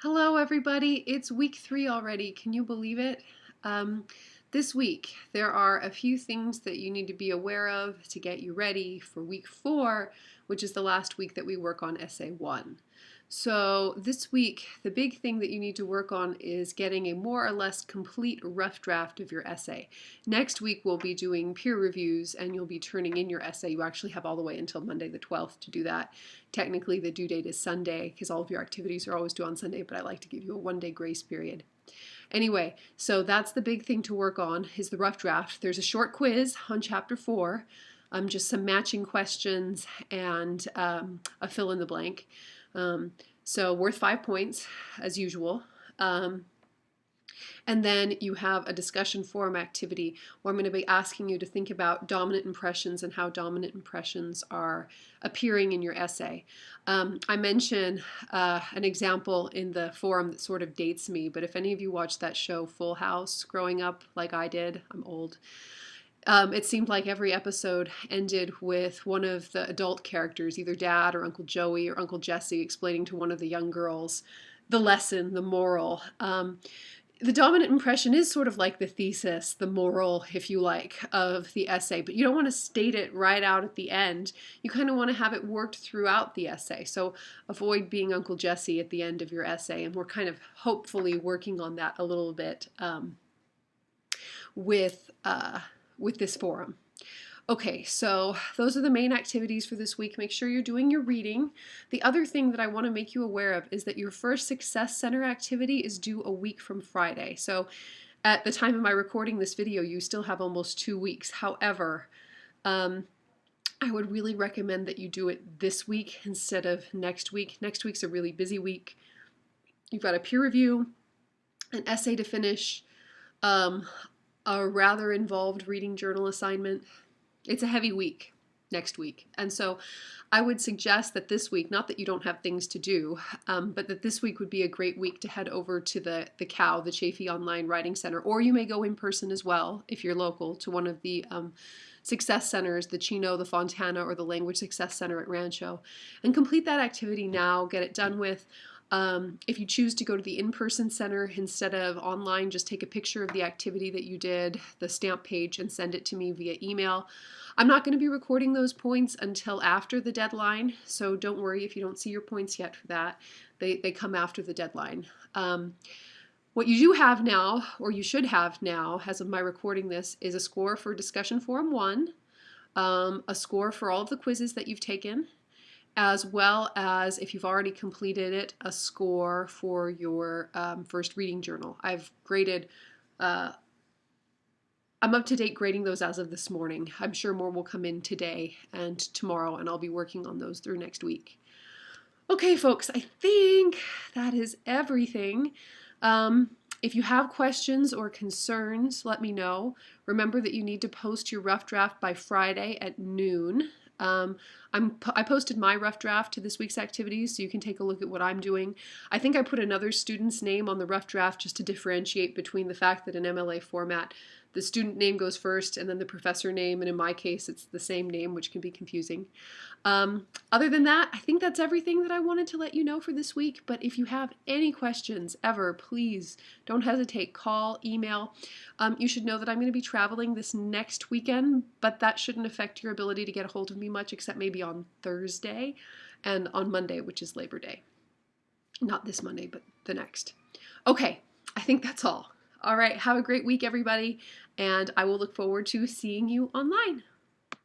Hello, everybody. It's week 3 already. Can you believe it? This week, there are a few things that you need to be aware of to get you ready for week 4, which is the last week that we work on Essay 1. So this week, the big thing that you need to work on is getting a more or less complete rough draft of your essay. Next week, we'll be doing peer reviews and you'll be turning in your essay. You actually have all the way until Monday the 12th to do that. Technically, the due date is Sunday because all of your activities are always due on Sunday, but I like to give you a 1-day grace period. Anyway, so that's the big thing to work on is the rough draft. There's a short quiz on chapter 4, just some matching questions and a fill in the blank. So worth 5 points as usual. And then you have a discussion forum activity where I'm going to be asking you to think about dominant impressions and how dominant impressions are appearing in your essay. I mention an example in the forum that sort of dates me, but if any of you watched that show Full House growing up like I did, I'm old. It seemed like every episode ended with one of the adult characters, either Dad or Uncle Joey or Uncle Jesse, explaining to one of the young girls the lesson, the moral. The dominant impression is sort of like the thesis, the moral, if you like, of the essay, but you don't want to state it right out at the end. You kind of want to have it worked throughout the essay. So avoid being Uncle Jesse at the end of your essay, and we're kind of hopefully working on that a little bit with this forum. Okay, so those are the main activities for this week. Make sure you're doing your reading. The other thing that I want to make you aware of is that your first Success Center activity is due a week from Friday. So at the time of my recording this video, you still have almost 2 weeks. However, I would really recommend that you do it this week instead of next week. Next week's a really busy week. You've got a peer review, an essay to finish, a rather involved reading journal assignment. It's a heavy week next week. And so I would suggest that this week, not that you don't have things to do, but that this week would be a great week to head over to the COW, the Chafee Online Writing Center, or you may go in person as well, if you're local, to one of the Success Centers, the Chino, the Fontana, or the Language Success Center at Rancho, and complete that activity now, get it done with. If you choose to go to the in-person center instead of online, just take a picture of the activity that you did, the stamp page, and send it to me via email. I'm not going to be recording those points until after the deadline, so don't worry if you don't see your points yet for that. They come after the deadline. What you do have now, or you should have now, as of my recording this, is a score for Discussion Forum 1, a score for all of the quizzes that you've taken, as well as, if you've already completed it, a score for your first reading journal. I've graded, I'm up to date grading those as of this morning. I'm sure more will come in today and tomorrow, and I'll be working on those through next week. Okay, folks, I think that is everything. If you have questions or concerns, let me know. Remember that you need to post your rough draft by Friday at noon. I posted my rough draft to this week's activities, so you can take a look at what I'm doing. I think I put another student's name on the rough draft just to differentiate between the fact that in MLA format, the student name goes first and then the professor name, and in my case, it's the same name, which can be confusing. Other than that, I think that's everything that I wanted to let you know for this week, but if you have any questions ever, please don't hesitate. Call, email. You should know that I'm going to be traveling this next weekend, but that shouldn't affect your ability to get a hold of me much, except maybe on Thursday and on Monday, which is Labor Day. Not this Monday, but the next. Okay, I think that's all. All right, have a great week, everybody, and I will look forward to seeing you online.